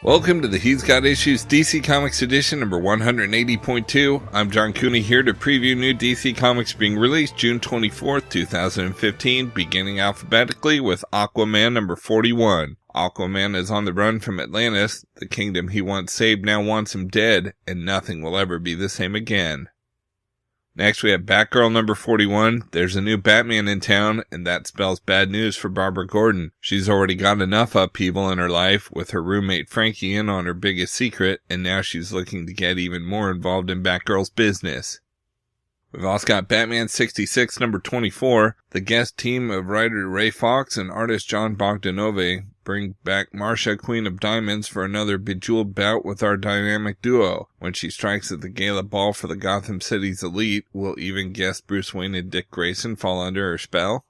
Welcome to the He's Got Issues DC Comics edition number 180.2. I'm John Cooney here to preview new DC Comics being released June 24th, 2015, beginning alphabetically with Aquaman number 41. Aquaman is on the run from Atlantis. The kingdom he once saved now wants him dead, and nothing will ever be the same again. Next we have Batgirl number 41. There's a new Batman in town, and that spells bad news for Barbara Gordon. She's already got enough upheaval in her life, with her roommate Frankie in on her biggest secret, and now she's looking to get even more involved in Batgirl's business. We've also got Batman 66 number 24. The guest team of writer Ray Fawkes and artist John Bogdanove bring back Marcia, Queen of Diamonds, for another bejeweled bout with our dynamic duo. When she strikes at the gala ball for the Gotham City's elite, will even guest Bruce Wayne and Dick Grayson fall under her spell?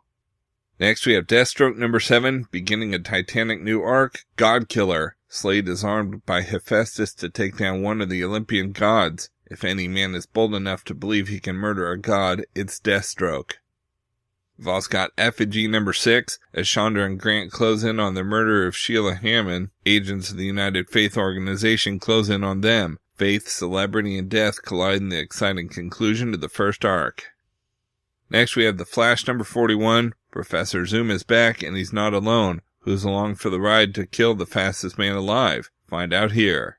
Next we have Deathstroke number 7, beginning a titanic new arc, God Killer. Slade is armed by Hephaestus to take down one of the Olympian gods. If any man is bold enough to believe he can murder a god, it's Deathstroke. We've also got Effigy number 6. As Chandra and Grant close in on the murder of Sheila Hammond, agents of the United Faith organization close in on them. Faith, celebrity, and death collide in the exciting conclusion to the first arc. Next we have The Flash number 41. Professor Zoom is back, and he's not alone. Who's along for the ride to kill the fastest man alive? Find out here.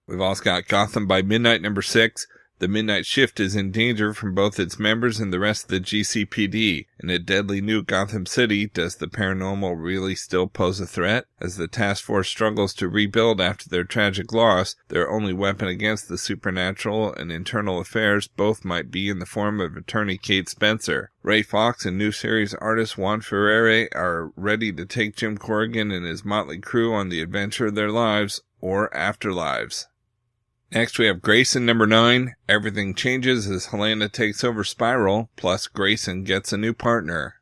We've also got Gotham By Midnight number 6. The Midnight Shift is in danger from both its members and the rest of the GCPD. In a deadly new Gotham City, does the paranormal really still pose a threat? As the task force struggles to rebuild after their tragic loss, their only weapon against the supernatural and internal affairs both might be in the form of attorney Kate Spencer. Ray Fawkes and new series artist Juan Ferrere are ready to take Jim Corrigan and his motley crew on the adventure of their lives, or afterlives. Next we have Grayson number 9. Everything changes as Helena takes over Spiral, plus Grayson gets a new partner.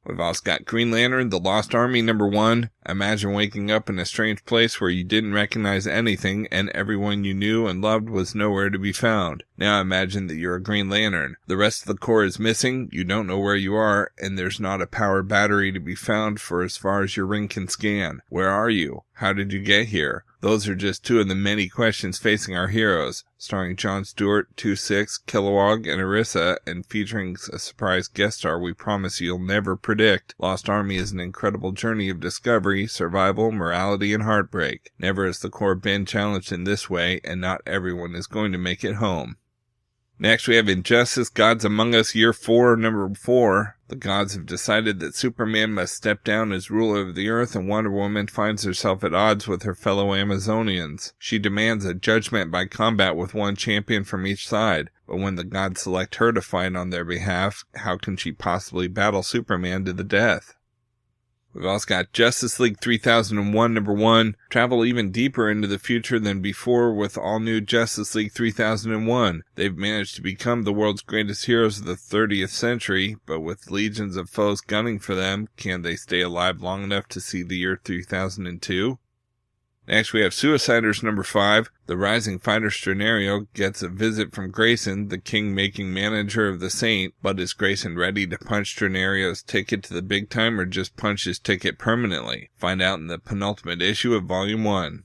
We've also got Green Lantern, The Lost Army number 1. Imagine waking up in a strange place where you didn't recognize anything and everyone you knew and loved was nowhere to be found. Now imagine that you're a Green Lantern. The rest of the Corps is missing, you don't know where you are, and there's not a power battery to be found for as far as your ring can scan. Where are you? How did you get here? Those are just two of the many questions facing our heroes. Starring Jon Stewart, 2-6, Kilowog, and Arissa, and featuring a surprise guest star we promise you'll never predict, Lost Army is an incredible journey of discovery, survival, morality, and heartbreak. Never has the Corps been challenged in this way, and not everyone is going to make it home. Next we have Injustice Gods Among Us Year 4, number 4. The gods have decided that Superman must step down as ruler of the earth, and Wonder Woman finds herself at odds with her fellow Amazonians. She demands a judgment by combat with one champion from each side, but when the gods select her to fight on their behalf, how can she possibly battle Superman to the death? We've also got Justice League 3001 number 1. Travel even deeper into the future than before with all new Justice League 3001. They've managed to become the world's greatest heroes of the 30th century, but with legions of foes gunning for them, can they stay alive long enough to see the year 3002? Next we have Suiciders number 5. The rising fighter Strenario gets a visit from Grayson, the king-making manager of the Saint, but is Grayson ready to punch Strenario's ticket to the big time or just punch his ticket permanently? Find out in the penultimate issue of Volume 1.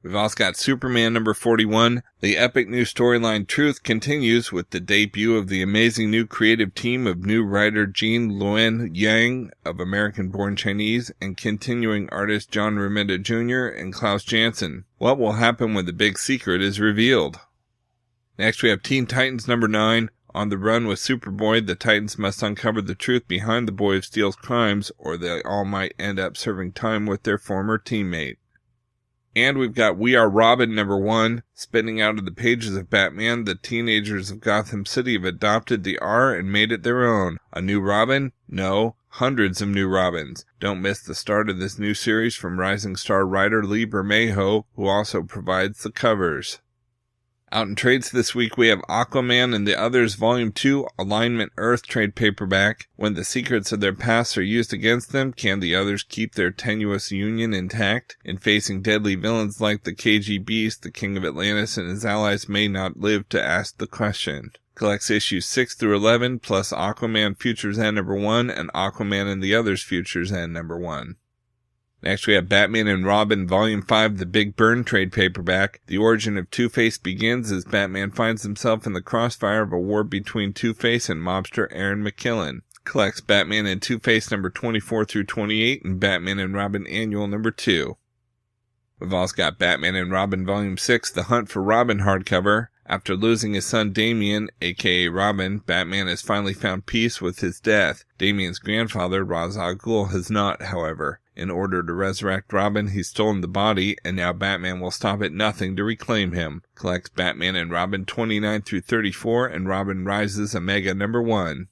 We've also got Superman number 41. The epic new storyline Truth continues with the debut of the amazing new creative team of new writer Jean Luen Yang of American-born Chinese and continuing artist John Romita Jr. and Klaus Janson. What will happen when the big secret is revealed? Next we have Teen Titans number 9. On the run with Superboy, the Titans must uncover the truth behind the Boy of Steel's crimes, or they all might end up serving time with their former teammate. And we've got We Are Robin number 1. Spinning out of the pages of Batman, the teenagers of Gotham City have adopted the R and made it their own. A new Robin? No, hundreds of new Robins. Don't miss the start of this new series from rising star writer Lee Bermejo, who also provides the covers. Out in trades this week we have Aquaman and the Others Volume 2 Alignment Earth trade paperback. When the secrets of their past are used against them, can the Others keep their tenuous union intact? In facing deadly villains like the KG Beast, the King of Atlantis and his allies may not live to ask the question. Collects issues 6 through 11, plus Aquaman Futures End number 1 and Aquaman and the Others Futures End number 1. Next we have Batman and Robin Volume 5, The Big Burn trade paperback. The origin of Two-Face begins as Batman finds himself in the crossfire of a war between Two-Face and mobster Aaron McKillen. Collects Batman and Two-Face number 24 through 28 and Batman and Robin Annual number 2. We've also got Batman and Robin Volume 6, The Hunt for Robin hardcover. After losing his son Damian, aka Robin, Batman has finally found peace with his death. Damian's grandfather, Ra's al Ghul, has not, however. In order to resurrect Robin, he's stolen the body, and now Batman will stop at nothing to reclaim him. Collects Batman and Robin 29 through 34 and Robin Rises Omega number 1.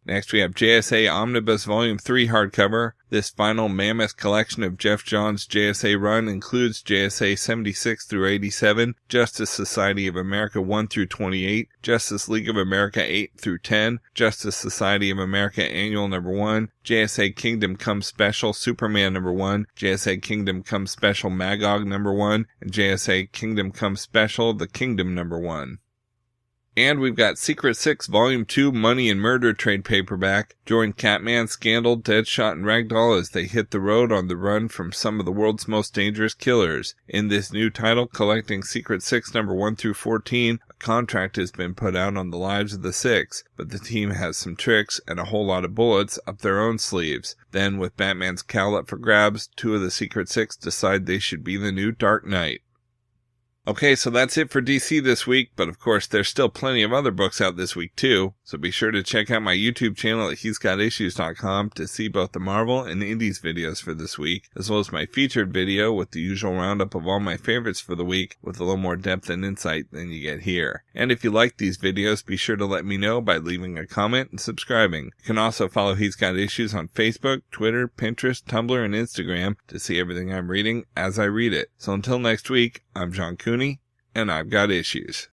Next we have JSA Omnibus Volume 3 hardcover. This final mammoth collection of Jeff Johns' JSA run includes JSA 76 through 87, Justice Society of America 1 through 28, Justice League of America 8 through 10, Justice Society of America Annual number 1, JSA Kingdom Come Special Superman number 1, JSA Kingdom Come Special Magog number 1, and JSA Kingdom Come Special The Kingdom number 1. And we've got Secret 6 Volume 2 Money and Murder trade paperback. Join Catman, Scandal, Deadshot, and Ragdoll as they hit the road on the run from some of the world's most dangerous killers. In this new title, collecting Secret 6 number 1 through 14, a contract has been put out on the lives of the Six, but the team has some tricks and a whole lot of bullets up their own sleeves. Then, with Batman's cowl up for grabs, two of the Secret 6 decide they should be the new Dark Knight. Okay, so that's it for DC this week, but of course there's still plenty of other books out this week too, so be sure to check out my YouTube channel at he'sgotissues.com to see both the Marvel and Indies videos for this week, as well as my featured video with the usual roundup of all my favorites for the week with a little more depth and insight than you get here. And if you like these videos, be sure to let me know by leaving a comment and subscribing. You can also follow He's Got Issues on Facebook, Twitter, Pinterest, Tumblr, and Instagram to see everything I'm reading as I read it. So until next week, I'm John Cooney, and I've got issues.